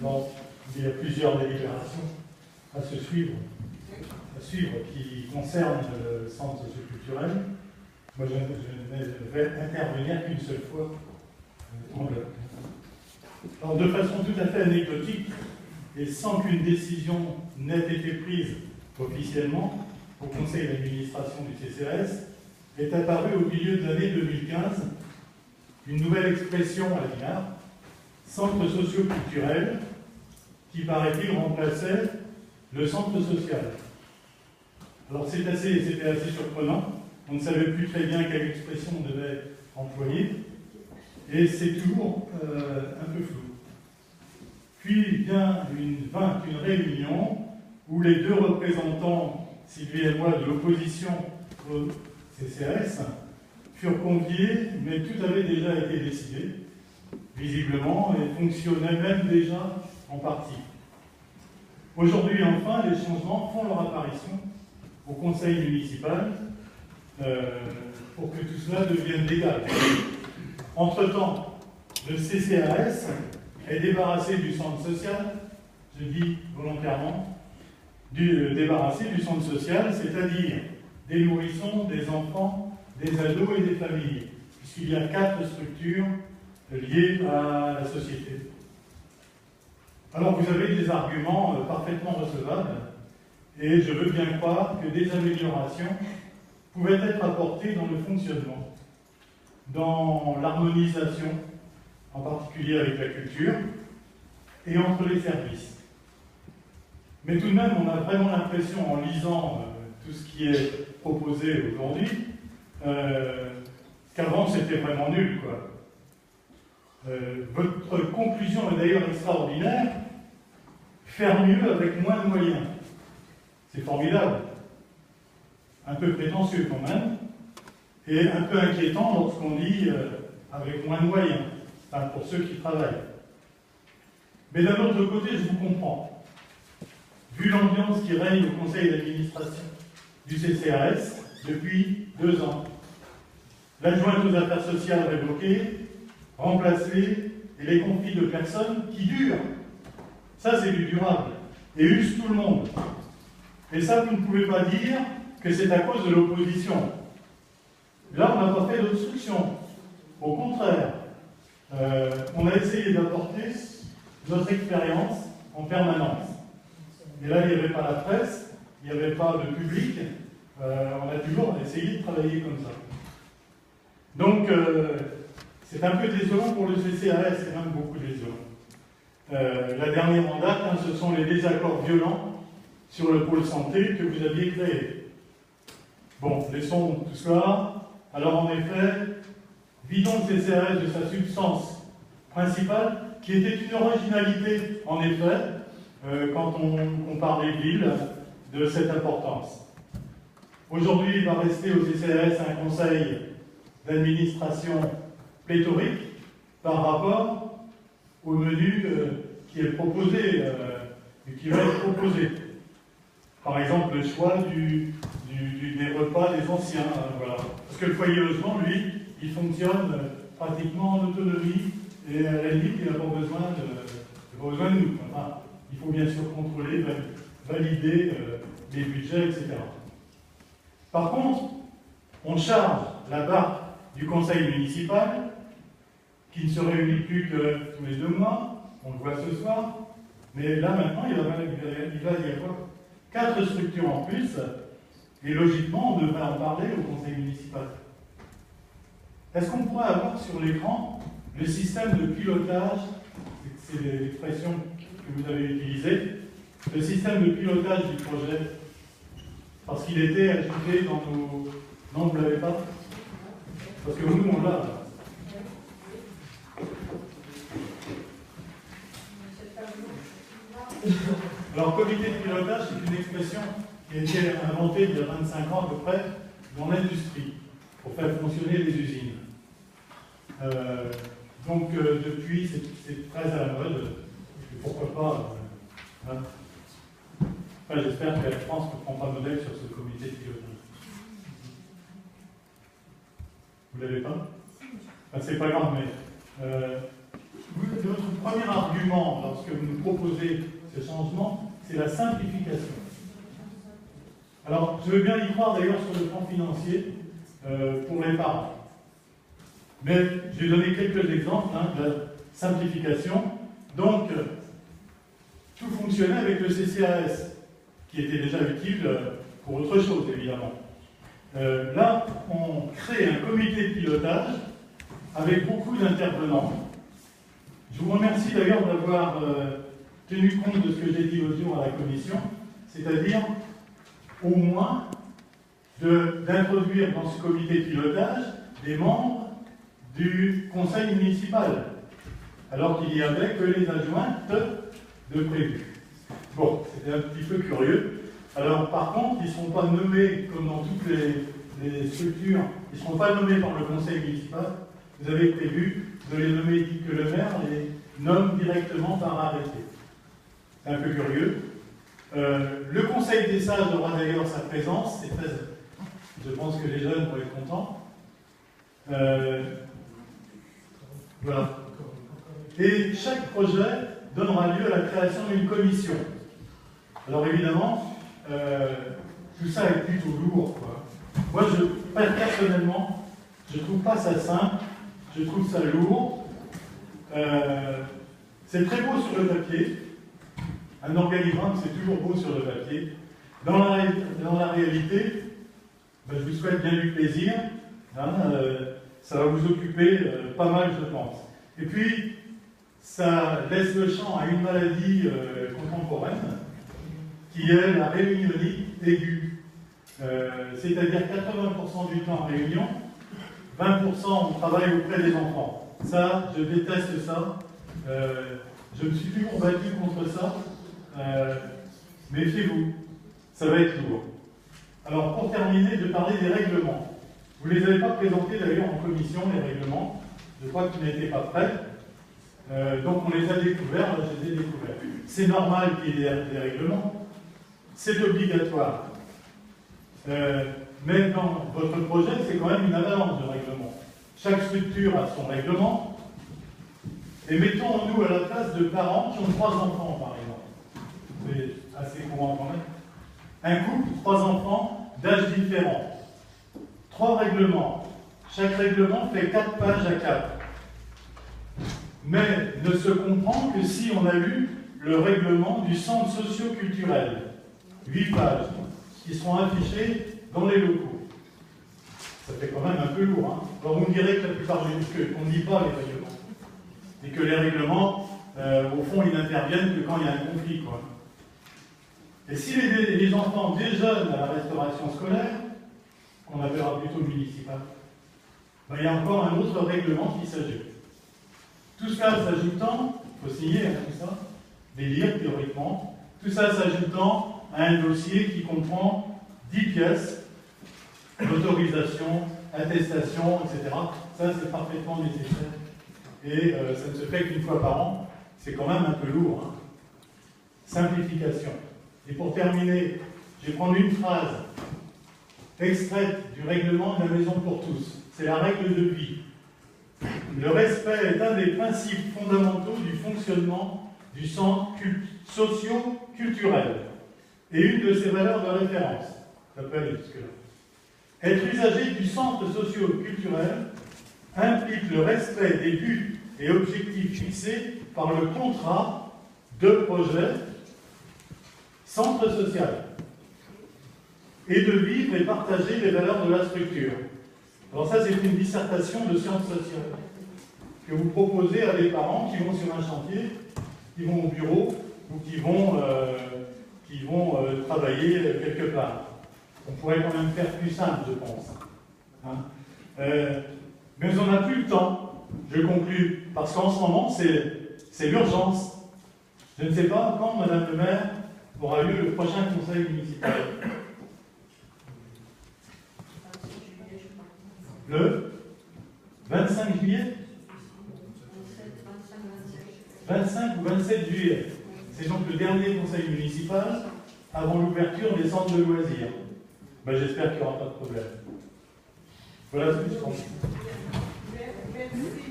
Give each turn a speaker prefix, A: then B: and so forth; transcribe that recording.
A: Donc, il y a plusieurs délibérations à suivre qui concernent le centre socioculturel. Moi, je ne vais intervenir qu'une seule fois en bloc. Alors, de façon tout à fait anecdotique, et sans qu'une décision n'ait été prise officiellement au conseil d'administration du CCAS, est apparue au milieu de l'année 2015 une nouvelle expression à Dinard, centre socio-culturel, qui, paraît-il, remplaçait le centre social. Alors c'était assez surprenant, on ne savait plus très bien quelle expression on devait employer, et c'est toujours un peu flou. Puis vient une réunion où les deux représentants, Sylvie et moi, de l'opposition au CCAS, furent conviés, mais tout avait déjà été décidé, visiblement, et fonctionnait même déjà en partie. Aujourd'hui, enfin, les changements font leur apparition au conseil municipal pour que tout cela devienne légal. Entre-temps, le CCAS est débarrassé du centre social, je dis volontairement, débarrassé du centre social, c'est-à-dire des nourrissons, des enfants, des ados et des familles, puisqu'il y a 4 structures liées à la société. Alors vous avez des arguments parfaitement recevables, et je veux bien croire que des améliorations pouvaient être apportées dans le fonctionnement, dans l'harmonisation, en particulier avec la culture, et entre les services. Mais tout de même, on a vraiment l'impression, en lisant tout ce qui est proposé aujourd'hui, qu'avant c'était vraiment nul, quoi. Votre conclusion est d'ailleurs extraordinaire, faire mieux avec moins de moyens. C'est formidable. Un peu prétentieux quand même, et un peu inquiétant lorsqu'on dit avec moins de moyens, enfin, pour ceux qui travaillent. Mais d'un autre côté, je vous comprends. Vu l'ambiance qui règne au conseil d'administration du CCAS depuis 2 ans, l'adjointe aux affaires sociales révoquée, remplacée, et les conflits de personnes qui durent. Ça, c'est du durable, et usent tout le monde. Et ça, vous ne pouvez pas dire que c'est à cause de l'opposition. Là, on n'a pas fait d'obstruction. Au contraire, on a essayé d'apporter notre expérience en permanence. Et là, il n'y avait pas la presse, il n'y avait pas de public, on a toujours essayé de travailler comme ça. Donc, c'est un peu désolant pour le CCAS, c'est même beaucoup désolant. La dernière en date, ce sont les désaccords violents sur le pôle santé que vous aviez créé. Bon, laissons tout cela. Alors en effet, vidons le CCAS de sa substance principale, qui était une originalité, en effet, quand on compare les villes de cette importance. Aujourd'hui, il va rester au CCAS un conseil d'administration pléthorique par rapport au menu qui est proposé et qui va être proposé. Par exemple, le choix des repas des anciens. Voilà. Parce que le foyer logement, lui, il fonctionne pratiquement en autonomie et à la limite, il n'a pas besoin de nous. Enfin, il faut bien sûr contrôler, valider les budgets, etc. Par contre, on charge la barre du conseil municipal, qui ne se réunit plus que tous les 2 mois, on le voit ce soir, mais là maintenant, il va y avoir 4 structures en plus, et logiquement, on devrait en parler au conseil municipal. Est-ce qu'on pourrait avoir sur l'écran le système de pilotage, c'est l'expression que vous avez utilisée, le système de pilotage du projet, parce qu'il était ajouté dans nos... Non, vous ne l'avez pas? Parce que nous, on l'a. Alors, comité de pilotage, c'est une expression qui a été inventée il y a 25 ans à peu près dans l'industrie, pour faire fonctionner les usines. Donc, depuis, c'est très à la mode, et pourquoi pas... Hein. Enfin, j'espère que la France ne prend pas modèle sur ce comité de pilotage. Vous ne l'avez pas? Enfin, c'est pas grave, mais Notre premier argument, lorsque vous nous proposez ce changement, c'est la simplification. Alors, je veux bien y croire d'ailleurs sur le plan financier pour les parents. Mais je vais donner quelques exemples de la simplification. Donc, tout fonctionnait avec le CCAS, qui était déjà utile pour autre chose, évidemment. Là, on crée un comité de pilotage avec beaucoup d'intervenants. Je vous remercie d'ailleurs d'avoir tenu compte de ce que j'ai dit l'autre jour à la commission, c'est-à-dire au moins d'introduire dans ce comité de pilotage des membres du conseil municipal, alors qu'il n'y avait que les adjointes de prévu. Bon, c'était un petit peu curieux. Alors par contre, ils ne seront pas nommés, comme dans toutes les structures, ils ne seront pas nommés par le conseil municipal. Vous avez prévu de les nommer, que le maire les nomme directement par arrêté. C'est un peu curieux. Le conseil des sages aura d'ailleurs sa présence. Je pense que les jeunes vont être contents. Voilà. Et chaque projet donnera lieu à la création d'une commission. Alors évidemment, tout ça est plutôt lourd, quoi. Moi, personnellement, je ne trouve pas ça simple, je trouve ça lourd. C'est très beau sur le papier. Un organigramme, c'est toujours beau sur le papier. Dans la réalité, je vous souhaite bien du plaisir. Ça va vous occuper pas mal, je pense. Et puis, ça laisse le champ à une maladie contemporaine, qui est la réunionite aiguë. C'est-à-dire 80% du temps en réunion, 20% on travaille auprès des enfants. Ça, je déteste ça. Je me suis toujours battu contre ça. Méfiez-vous, ça va être lourd. Alors, pour terminer, je vais parler des règlements. Vous ne les avez pas présentés d'ailleurs en commission, les règlements. Je crois qu'ils n'étaient pas prêts. Donc, on les a découverts, je les ai découverts. C'est normal qu'il y ait des règlements. C'est obligatoire. Mais dans votre projet, c'est quand même une avalanche de règlements. Chaque structure a son règlement. Et mettons-nous à la place de parents qui ont 3 enfants, par exemple. C'est assez courant quand même. Un couple, 3 enfants, d'âge différents. 3 règlements. Chaque règlement fait 4 pages à 4. Mais ne se comprend que si on a lu le règlement du centre socio-culturel. 8 pages, qui seront affichées dans les locaux. Ça fait quand même un peu lourd. Hein. Alors vous me direz que la plupart qu'on ne dit pas les règlements. Et que les règlements, au fond, ils n'interviennent que quand il y a un conflit, quoi. Et si les enfants déjeunent à la restauration scolaire, qu'on appellera plutôt municipal, il y a encore un autre règlement qui s'ajoute. Tout cela s'ajoutant, il faut signer tout ça, les lire théoriquement, tout ça s'ajoutant à un dossier qui comprend 10 pièces, autorisation, attestation, etc. Ça, c'est parfaitement nécessaire. Et ça ne se fait qu'une fois par an. C'est quand même un peu lourd. Hein. Simplification. Et pour terminer, je vais prendre une phrase extraite du règlement de la Maison pour tous. C'est la règle de vie. Le respect est un des principes fondamentaux du fonctionnement du centre socio-culturel et une de ses valeurs de référence. Ça peut aller jusque-là. Être usager du centre socio-culturel implique le respect des buts et objectifs fixés par le contrat de projet centre social et de vivre et partager les valeurs de la structure. Alors ça, c'est une dissertation de sciences sociales que vous proposez à des parents qui vont sur un chantier, qui vont au bureau ou qui vont travailler quelque part. On pourrait quand même faire plus simple, je pense. Hein, mais on n'a plus le temps, je conclus, parce qu'en ce moment, c'est l'urgence. Je ne sais pas quand, Madame le maire, aura lieu le prochain conseil municipal. Le 25 juillet 25 ou 27 juillet. C'est donc le dernier conseil municipal avant l'ouverture des centres de loisirs. J'espère qu'il n'y aura pas de problème. Voilà ce que je pense.
B: Merci.